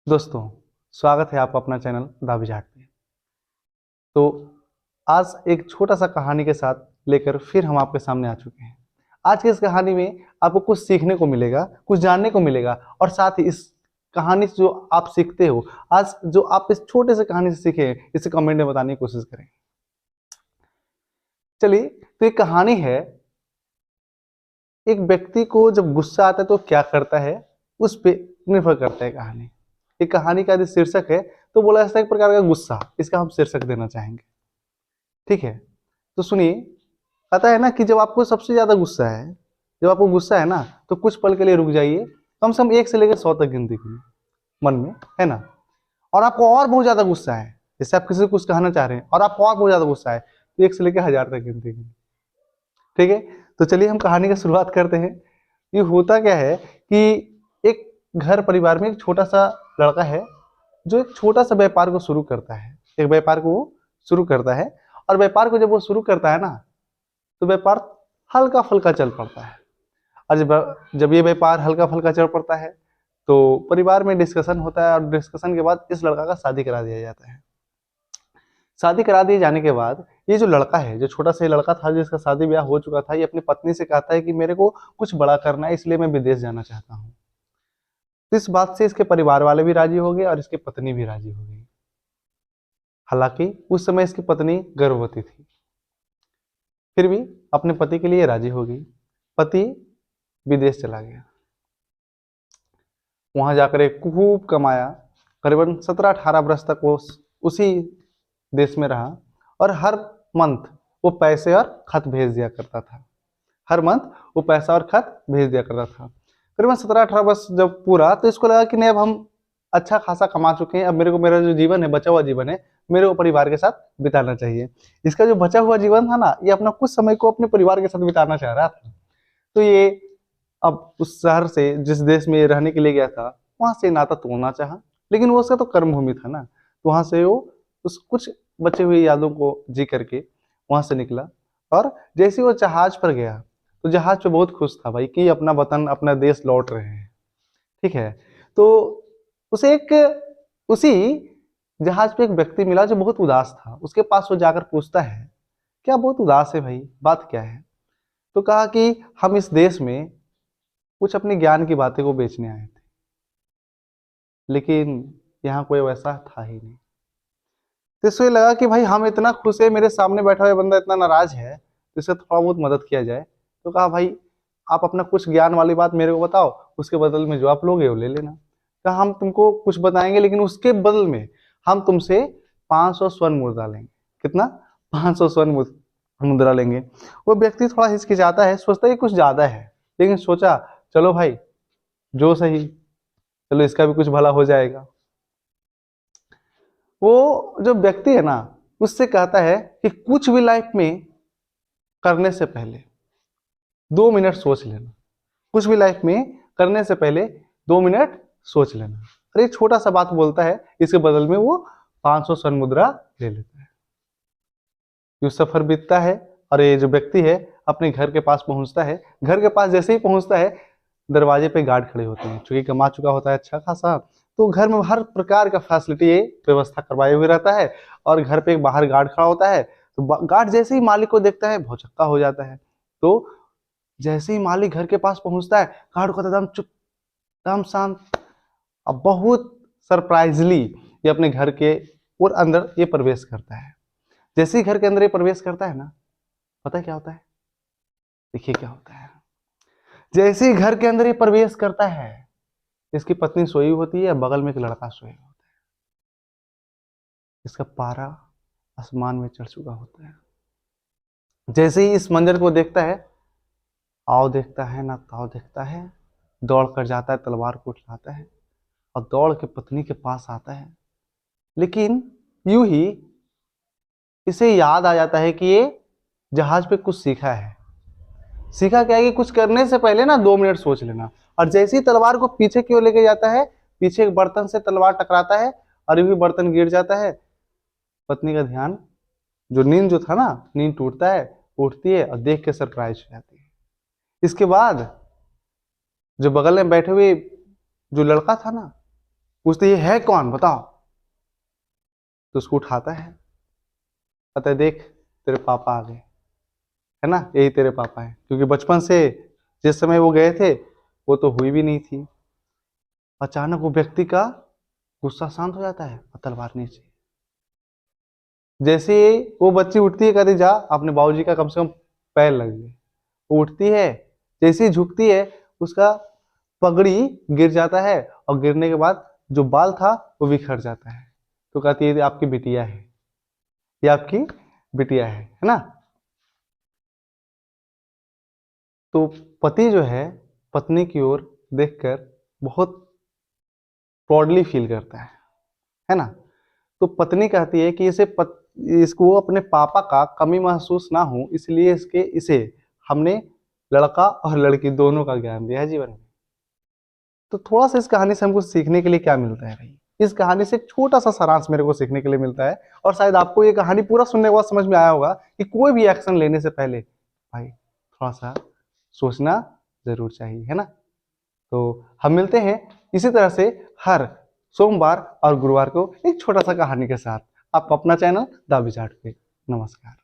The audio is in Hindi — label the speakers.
Speaker 1: दोस्तों, स्वागत है आपका अपना चैनल दा विजाट पे। तो आज एक छोटा सा कहानी के साथ लेकर फिर हम आपके सामने आ चुके हैं। आज की इस कहानी में आपको कुछ सीखने को मिलेगा, कुछ जानने को मिलेगा और साथ ही इस कहानी से जो आप सीखते हो, आज जो आप इस छोटे से कहानी से सीखे हैं, इसे कमेंट में बताने की कोशिश करें। चलिए, तो एक कहानी है। एक व्यक्ति को जब गुस्सा आता है तो क्या करता है, उस पे निर्भर करता है कहानी। एक कहानी का यदि शीर्षक है तो बोला जाता है एक प्रकार का गुस्सा, इसका हम शीर्षक देना चाहेंगे। ठीक है, तो सुनिए। पता है ना कि जब आपको सबसे ज्यादा गुस्सा है, जब आपको गुस्सा है ना, तो कुछ पल के लिए रुक जाइए। कम से कम 1 से लेकर 100 तक गिनती कीजिए मन में, है ना। और आपको और बहुत ज्यादा गुस्सा है, जैसे आप किसी को कुछ कहना चाह रहे हैं और आपको और बहुत ज्यादा गुस्सा है, तो 1 से लेकर 1000 तक गिनती कीजिए। ठीक है, तो चलिए हम कहानी की शुरुआत करते हैं। ये होता क्या है कि एक घर परिवार में एक छोटा सा लड़का है जो एक छोटा सा व्यापार को शुरू करता है। एक व्यापार को वो शुरू करता है और व्यापार को जब वो शुरू करता है ना, तो व्यापार हल्का फुल्का चल पड़ता है। और जब ये व्यापार हल्का फुल्का चल पड़ता है तो परिवार में डिस्कशन होता है और डिस्कशन के बाद इस लड़का का शादी करा दिया जाता है। शादी करा दिए जाने के बाद ये जो लड़का है, जो छोटा सा लड़का था जिसका शादी ब्याह हो चुका था, ये अपनी पत्नी से कहता है कि मेरे को कुछ बड़ा करना है, इसलिए मैं विदेश जाना चाहता हूँ। तो इस बात से इसके परिवार वाले भी राजी हो गए और इसकी पत्नी भी राजी हो गई। हालांकि उस समय इसकी पत्नी गर्भवती थी, फिर भी अपने पति के लिए राजी हो गई। पति विदेश चला गया, वहां जाकर एक खूब कमाया। करीबन 17-18 वर्ष तक वो उसी देश में रहा और हर मंथ वो पैसे और खत भेज दिया करता था। हर मंथ वो पैसा और खत भेज दिया करता था। करीबन 17-18 वर्ष जब पूरा, तो इसको लगा कि नहीं, अब हम अच्छा खासा कमा चुके हैं, अब मेरे को मेरा जो जीवन है, बचा हुआ जीवन है, मेरे को परिवार के साथ बिताना चाहिए। इसका जो बचा हुआ जीवन था ना, ये अपना कुछ समय को अपने परिवार के साथ बिताना चाह रहा था। तो ये अब उस शहर से, जिस देश में ये रहने के लिए गया था, वहां से नाता तोड़ना चाहा, लेकिन वो उसका तो कर्म भूमि था ना। तो वहां से वो उस कुछ बचे हुए यादों को जी करके वहां से निकला। और जैसे ही वो जहाज पर गया, तो जहाज पे बहुत खुश था भाई कि अपना वतन, अपना देश लौट रहे हैं। ठीक है, तो उसे एक उसी जहाज पे एक व्यक्ति मिला जो बहुत उदास था। उसके पास वो जाकर पूछता है, क्या बहुत उदास है भाई, बात क्या है? तो कहा कि हम इस देश में कुछ अपने ज्ञान की बातें को बेचने आए थे, लेकिन यहाँ कोई वैसा था ही नहीं। तो इससे लगा कि भाई हम इतना खुश है, मेरे सामने बैठा हुआ बंदा इतना नाराज है, तो इससे थोड़ा बहुत मदद किया जाए। तो कहा भाई, आप अपना कुछ ज्ञान वाली बात मेरे को बताओ, उसके बदल में जो आप लोगे वो ले लेना। कहा हम तुमको कुछ बताएंगे, लेकिन उसके बदल में हम तुमसे 500 स्वर्ण मुद्रा लेंगे। कितना? 500 स्वर्ण मुद्रा लेंगे। वो व्यक्ति थोड़ा हिचकिचाता है, सोचता है कि कुछ ज्यादा है, लेकिन सोचा चलो भाई, जो सही, चलो इसका भी कुछ भला हो जाएगा। वो जो व्यक्ति है ना, उससे कहता है कि कुछ भी लाइफ में करने से पहले 2 मिनट सोच लेना। कुछ भी लाइफ में करने से पहले 2 मिनट सोच लेना। अरे छोटा सा बात बोलता है, इसके बदल में वो 500 स्वर्ण मुद्रा ले लेता है। जो सफर बीतता है और ये जो व्यक्ति है अपने घर के पास पहुंचता है। घर के पास जैसे ही पहुंचता है, दरवाजे पे गार्ड खड़े होते हैं। चूंकि कमा चुका होता है अच्छा खासा, तो घर में हर प्रकार का फैसिलिटी व्यवस्था करवाए हुए रहता है। और घर पे एक बाहर गार्ड खड़ा होता है, तो गार्ड जैसे ही मालिक को देखता है भौचक्का हो जाता है। तो जैसे ही मालिक घर के पास पहुंचता है, गार्ड को एकदम चुप, एकदम शांत। अब बहुत सरप्राइजली ये अपने घर के और अंदर ये प्रवेश करता है। जैसे ही घर के अंदर ये प्रवेश करता है ना, पता है क्या होता है? देखिए क्या होता है। जैसे ही घर के अंदर ये प्रवेश करता है, इसकी पत्नी सोई होती है, बगल में एक लड़का सोया होता है। इसका पारा आसमान में चढ़ चुका होता है। जैसे ही इस मंजर को देखता है, आओ देखता है ना ताओ देखता है, दौड़ कर जाता है, तलवार को उठाता है और दौड़ के पत्नी के पास आता है। लेकिन यूं ही इसे याद आ जाता है कि ये जहाज पे कुछ सीखा है। सीखा क्या है कि कुछ करने से पहले ना 2 मिनट सोच लेना। और जैसे ही तलवार को पीछे की ओर लेके जाता है, पीछे एक बर्तन से तलवार टकराता है और यूं ही बर्तन गिर जाता है। पत्नी का ध्यान, जो नींद जो था ना, नींद टूटता है, उठती है और देख के सरप्राइज हो जाती है। इसके बाद जो बगल में बैठे हुए जो लड़का था ना, पूछती है कौन बताओ। तो उसको उठाता है, कहता है देख तेरे पापा आ गए, है ना, यही तेरे पापा है। क्योंकि बचपन से जिस समय वो गए थे वो तो हुई भी नहीं थी। अचानक वो व्यक्ति का गुस्सा शांत हो जाता है और तलवार नीचे। जैसे ही वो बच्ची उठती है, कहती जा अपने बाबूजी का कम से कम पैर लग गए। वो उठती है, जैसे ही झुकती है उसका पगड़ी गिर जाता है और गिरने के बाद जो बाल था वो बिखर जाता है। तो कहती है ये आपकी बिटिया है, ये आपकी बिटिया है ना। तो पति जो है पत्नी की ओर देखकर बहुत प्राउडली फील करता है ना। तो पत्नी कहती है कि इसको अपने पापा का कमी महसूस ना हो, इसलिए इसे हमने लड़का और लड़की दोनों का ज्ञान दिया है जीवन में। तो थोड़ा सा इस कहानी से हमको सीखने के लिए क्या मिलता है भाई, इस कहानी से एक छोटा सा सारांश मेरे को सीखने के लिए मिलता है। और शायद आपको ये कहानी पूरा सुनने के बाद समझ में आया होगा कि कोई भी एक्शन लेने से पहले भाई थोड़ा सा सोचना जरूर चाहिए, है ना। तो हम मिलते हैं इसी तरह से हर सोमवार और गुरुवार को एक छोटा सा कहानी के साथ। आप अपना चैनल द विजार्ड पे। नमस्कार।